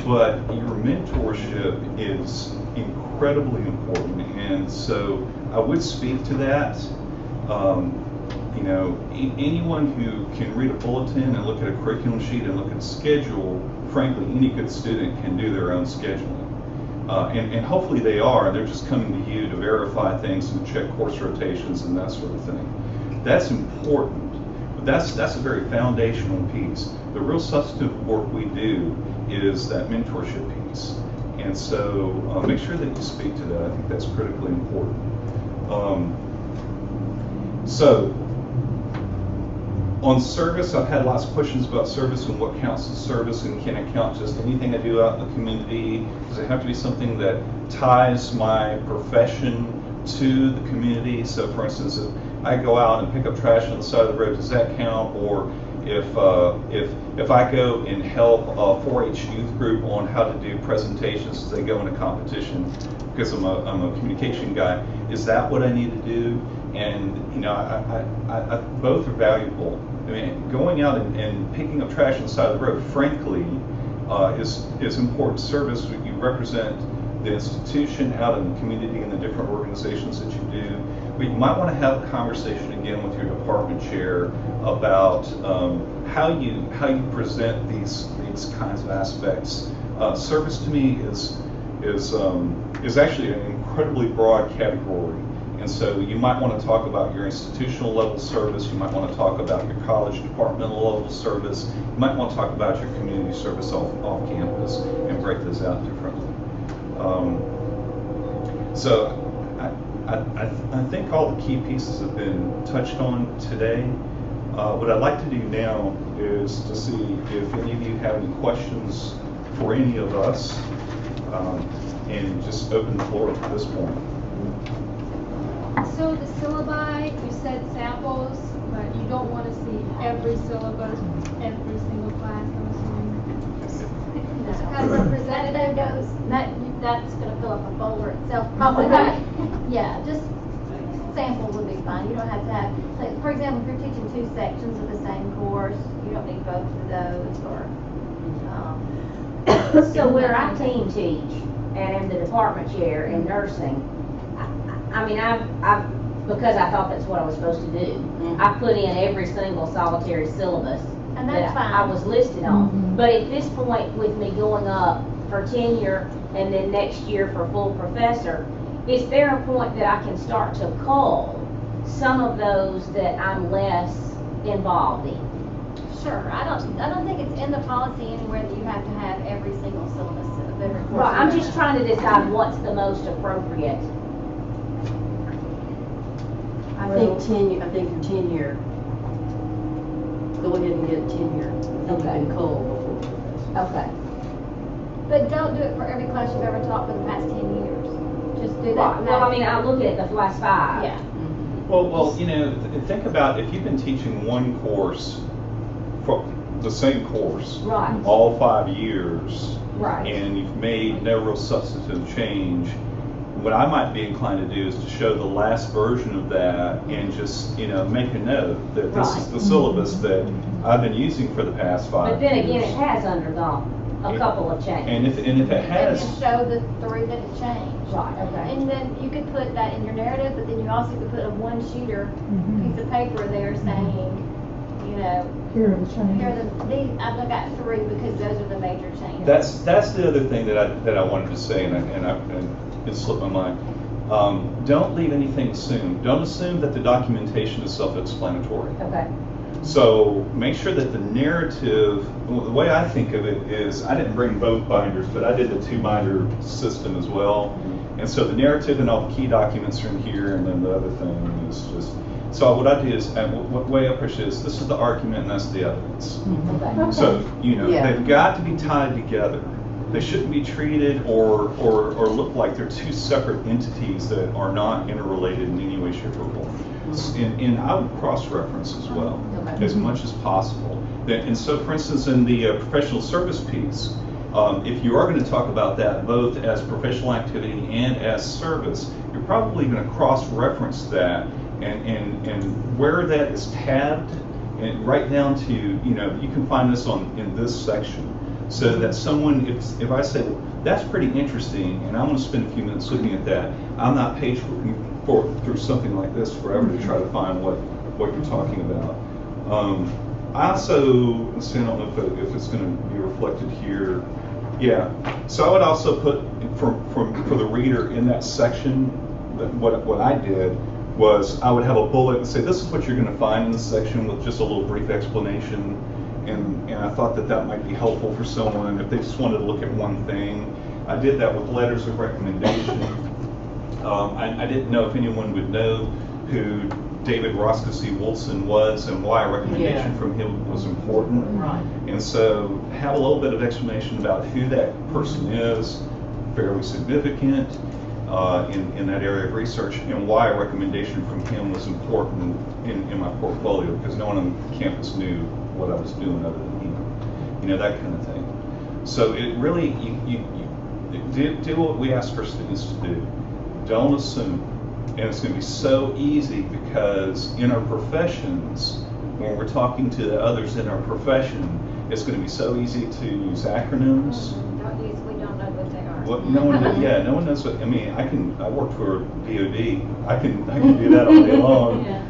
but your mentorship is incredibly important, and so I would speak to that. You know, anyone who can read a bulletin and look at a curriculum sheet and look at a schedule, frankly, any good student can do their own scheduling. And hopefully they are, and they're just coming to you to verify things and check course rotations and that sort of thing. That's important, but that's a very foundational piece. The real substantive work we do is that mentorship piece. And so make sure that you speak to that. I think that's critically important. So on service, I've had lots of questions about service and what counts as service, and can it count just anything I do out in the community? Does it have to be something that ties my profession to the community? So for instance, if I go out and pick up trash on the side of the road, does that count? Or if I go and help a 4-H youth group on how to do presentations as they go into competition, because I'm a communication guy, is that what I need to do? And you know, I both are valuable. I mean, going out and picking up trash on the side of the road, frankly, is important service. You represent the institution out in the community and the different organizations that you do. But you might want to have a conversation again with your department chair about how you present these kinds of aspects. Service to me is actually an incredibly broad category. And so you might want to talk about your institutional level service, you might want to talk about your college departmental level service, you might want to talk about your community service off campus and break those out differently. So I think all the key pieces have been touched on today. What I'd like to do now is to see if any of you have any questions for any of us, and just open the floor at this point. So the syllabi, you said samples, but you don't want to see every syllabus, every single class, I'm assuming. Just kind of representative goes, that's going to fill up a folder itself, probably. Yeah, just sample would be fine. You don't have to have, like, for example, if you're teaching 2 sections of the same course, you don't need both of those, or. So where I team teach and am the department chair in nursing, I mean, because I thought that's what I was supposed to do. Mm-hmm. I put in every single solitary syllabus and that's that I was listed on. Mm-hmm. But at this point, with me going up for tenure and then next year for full professor, is there a point that I can start to cull some of those that I'm less involved in? Sure. I don't think it's in the policy anywhere that you have to have every single syllabus of every course. Right. I'm just trying to decide what's the most appropriate. I think your tenure, go ahead and get tenure. Okay. You can cull before. Okay. But don't do it for every class you've ever taught for the past 10 years. Just do that. Right. Well, I mean, I look at the last 5. Yeah. Well, you know, think about if you've been teaching one course, for the same course, right, all 5 years, right, and you've made no real substantive change. What I might be inclined to do is to show the last version of that and just, you know, make a note that this is the syllabus that I've been using for the past 5 years. But then again, it has undergone a couple of changes. And if it has, and show the 3 that have changed. Right. Okay. And then you could put that in your narrative, but then you also could put a 1-sheeter piece of paper there saying, you know, Here are the changes. I've got 3 because those are the major changes. That's the other thing that I wanted to say, and it slipped my mind. Don't leave anything assumed. Don't assume that the documentation is self-explanatory. Okay. So make sure that the narrative, well, the way I think of it is, I didn't bring both binders, but I did the 2-binder system as well. And so the narrative and all the key documents are in here, and then the other thing is just, so what I do is, what way I push is, this is the argument and that's the evidence. Okay. So, you know, they've got to be tied together. they shouldn't be treated or look like they're two separate entities that are not interrelated in any way, shape, or form. And I would cross-reference as well, as much as possible. And so, for instance, in the professional service piece, if you are going to talk about that both as professional activity and as service, you're probably going to cross-reference that and where that is tabbed, and right down to, you know, you can find this in this section, so that someone, if I say, well, that's pretty interesting, and I'm going to spend a few minutes looking at that, I'm not page through something like this forever to try to find what you're talking about. I also, let's see, I don't know if it's going to be reflected here. Yeah, so I would also put for the reader in that section, what I did was I would have a bullet and say, this is what you're going to find in this section, with just a little brief explanation. And I thought that might be helpful for someone if they just wanted to look at one thing. I did that with letters of recommendation. I didn't know if anyone would know who David Roskosy-Wilson was and why a recommendation from him was important. Right. And so have a little bit of explanation about who that person is, fairly significant in that area of research, and why a recommendation from him was important in my portfolio, because no one on campus knew what I was doing other than him. You know, that kind of thing. So it really, you do what we ask for students to do. Don't assume. And it's going to be so easy, because in our professions, when we're talking to the others in our profession, it's going to be so easy to use acronyms. We don't know what they are. Well, no one knows what. I mean, I worked for DoD. I can do that all day long. Yeah.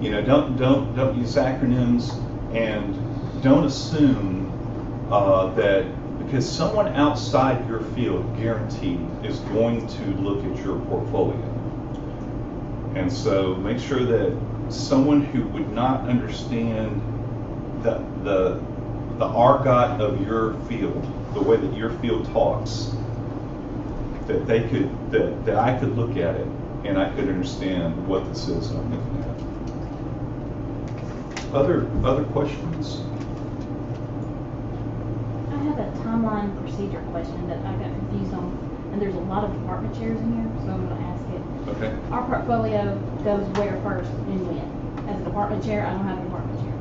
You know, don't use acronyms, and don't assume that because someone outside your field, guaranteed, is going to look at your portfolio. And so make sure that someone who would not understand the argot of your field, the way that your field talks, that I could look at it and I could understand what this is I'm looking at. Other questions? I have a timeline procedure question that I got confused on, and there's a lot of department chairs in here, so I'm going to ask it. Okay. Our portfolio goes where first and when? As a department chair, I don't have a department chair.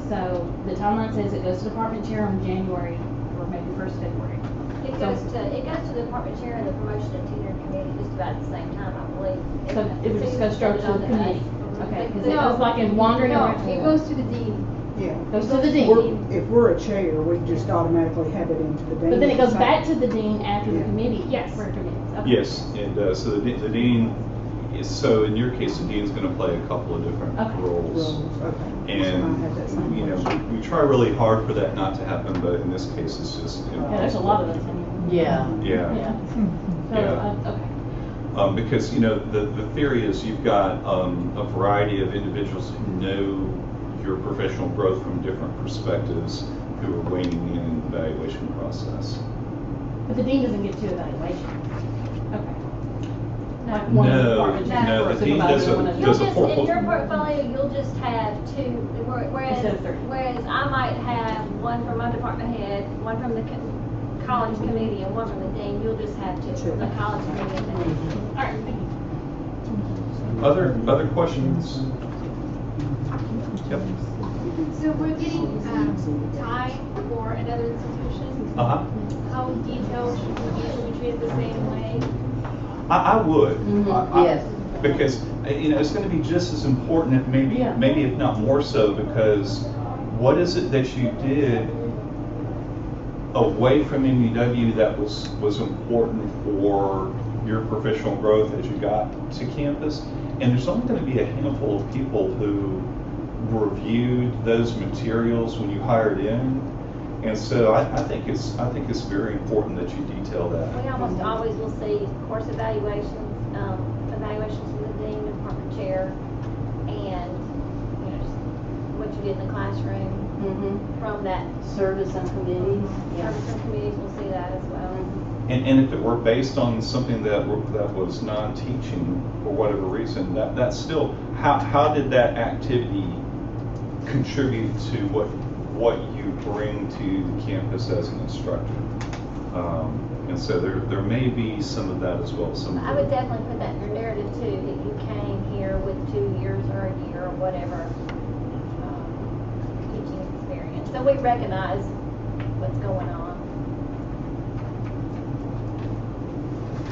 So the timeline says it goes to department chair on January or maybe 1st February. It goes to the department chair and the promotion and tenure committee just about at the same time, I believe. So it would just go straight to the committee. Okay, because it No. was like in wandering No, around. it goes to the dean. Yeah. Goes to the dean. If we're a chair, we just automatically have it into the dean. But then it goes back to the dean after the Yeah. committee. Yes. For committees. Okay. Yes, it does. So the dean is, so in your case, the dean's going to play a couple of different Okay. roles. Okay. So I have that same And, you know, question. we try really hard for that not to happen, but in this case, it's just Yeah, there's a lot of us in here. Yeah. Yeah. Yeah. So, Yeah. okay. Because, you know, the theory is you've got a variety of individuals who know your professional growth from different perspectives, who are weighing in the evaluation process. But the dean doesn't get two evaluations. Okay. Like one No, department chair no, or the dean supervisor, doesn't- one of You'll Does a just, portfolio- in your portfolio, you'll just have two, Instead of three. whereas I might have one from my department head, one from the college committee, and one from the dean. You'll just have two, from the college committee and the dean. All right, thank you. Other questions? Yep. So we're getting time for another institution. Uh-huh. How detailed should we be? Should we treat it the same way? I would. Yes. Because, you know, it's going to be just as important, if maybe if not more so, because what is it that you did away from MEW that was important for your professional growth as you got to campus? And there's only going to be a handful of people who reviewed those materials when you hired in. And so I think it's very important that you detail that. We almost always will see course evaluations from the dean, the department chair, and, you know, just what you did in the classroom from that. Service and committees. Yeah. Service and committees will see that as well. And if it were based on something that was non-teaching for whatever reason, that's still, how did that activity contribute to what you bring to the campus as an instructor? And so there may be some of that as well. Some of I the- would definitely put that in your narrative too, that you came here with 2 years or a year or whatever teaching experience. So we recognize what's going on.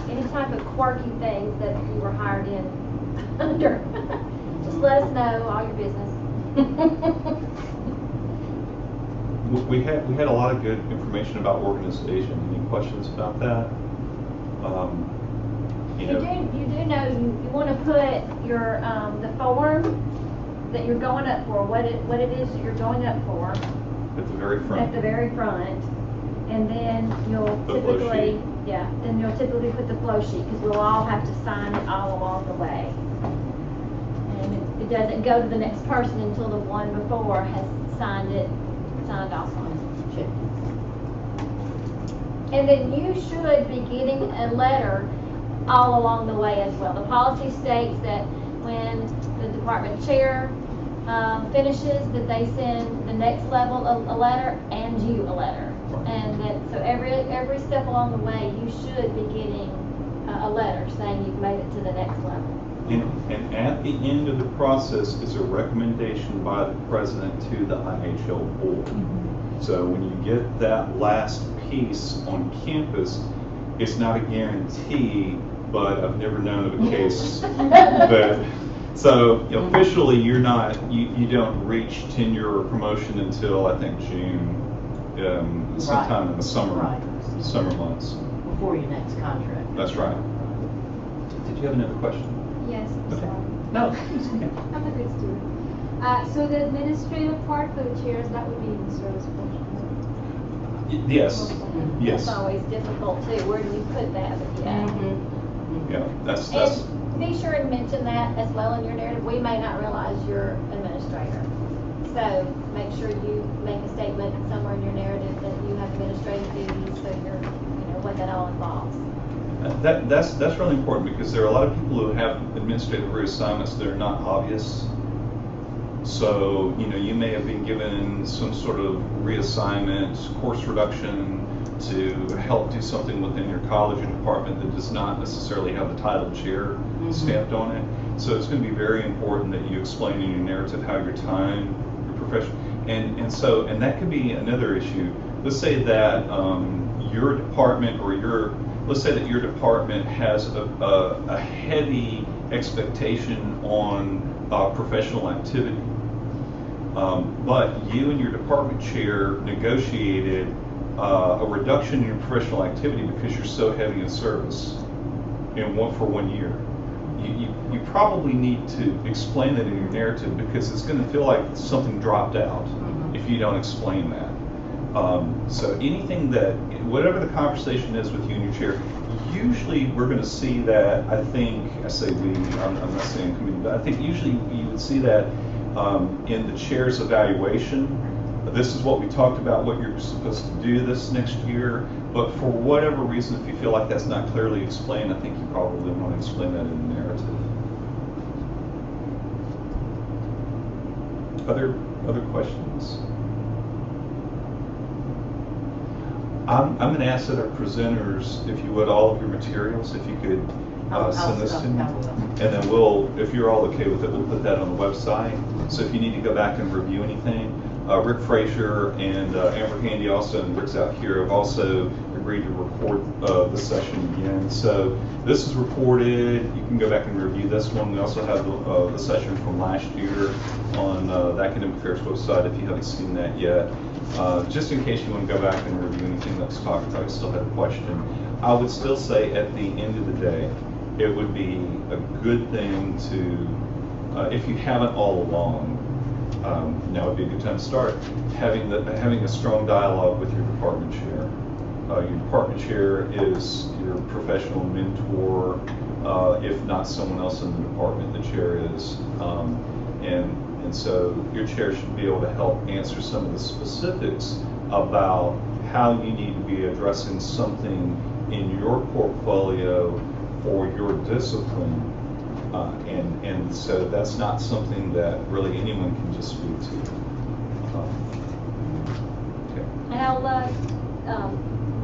Any type of quirky things that you were hired in under, just let us know, all your business. We had a lot of good information about organization. Any questions about that? You do know you want to put your the form that you're going up for, what it is that you're going up for At the very front. at the very front, and then you'll The flow typically sheet. then you'll typically put the flow sheet, because we'll all have to sign it all along the way, and it doesn't go to the next person until the one before has signed off on it. Check. And then you should be getting a letter all along the way as well. The policy states that when the department chair finishes, that they send the next level a letter and you a letter. And that, so every step along the way, you should be getting a letter saying you've made it to the next level. And at the end of the process is a recommendation by the president to the IHL board. So when you get that last piece on campus, it's not a guarantee, but I've never known of a case that, so officially you don't reach tenure or promotion until I think June, sometime in the summer months. Before your next contract. That's right. Did you have another question? Yes, I'm Okay. sorry. No. I'm a good student. So the administrative part for the chairs, that would be in the service portion. Yes. Yes. That's always difficult too. Where do you put that? But yeah. Yeah. That's. And be sure and mention that as well in your narrative. We may not realize you're administrator. So make sure you make a statement somewhere in your narrative that you have administrative duties, so what that all involves. That's really important, because there are a lot of people who have administrative reassignments that are not obvious. So, you may have been given some sort of reassignment, course reduction to help do something within your college or department that does not necessarily have the title chair stamped on it. So it's going to be very important that you explain in your narrative how your time, your profession, and that could be another issue. Let's say that your department let's say that your department has a heavy expectation on professional activity. But you and your department chair negotiated a reduction in your professional activity because you're so heavy in service for 1 year. You probably need to explain that in your narrative, because it's going to feel like something dropped out if you don't explain that. So anything whatever the conversation is with you and your chair, usually we're going to see that, I say we, I'm not saying committee, but I think usually you would see that in the chair's evaluation. This is what we talked about, what you're supposed to do this next year, but for whatever reason, if you feel like that's not clearly explained, I think you probably want to explain that in the narrative. Other questions? I'm going to ask that our presenters, if you would, all of your materials, if you could send this to me. And then if you're all okay with it, we'll put that on the website. So if you need to go back and review anything, Rick Frazier and Amber Handy also, and Rick's out here, have also agreed to record the session again. So this is recorded. You can go back and review this one. We also have the session from last year on the Academic Affairs website if you haven't seen that yet. Just in case you want to go back and review anything that was talked about, you still have a question. I would still say at the end of the day, it would be a good thing to, if you haven't all along, now would be a good time to start, having a strong dialogue with your department chair. Your department chair is your professional mentor, if not someone else in the department, the chair is. And so your chair should be able to help answer some of the specifics about how you need to be addressing something in your portfolio for your discipline. And so that's not something that really anyone can just speak to. Okay. And I'll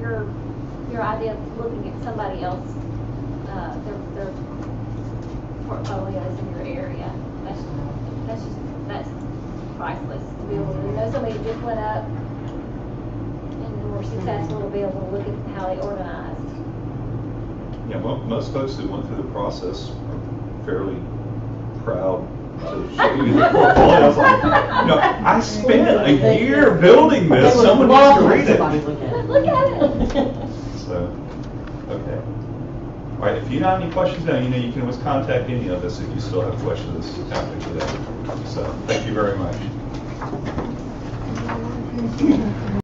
your your idea of looking at somebody else, their portfolios in your area. That's priceless to be able to know somebody who just went up and were successful, to be able to look at how they organized. Yeah, most folks that went through the process are fairly proud to show you their portfolios. Like, I spent a year building this. Someone needs to read it. Look at it. So, okay. All right, if you have any questions now, you can always contact any of us if you still have questions after today. So, thank you very much.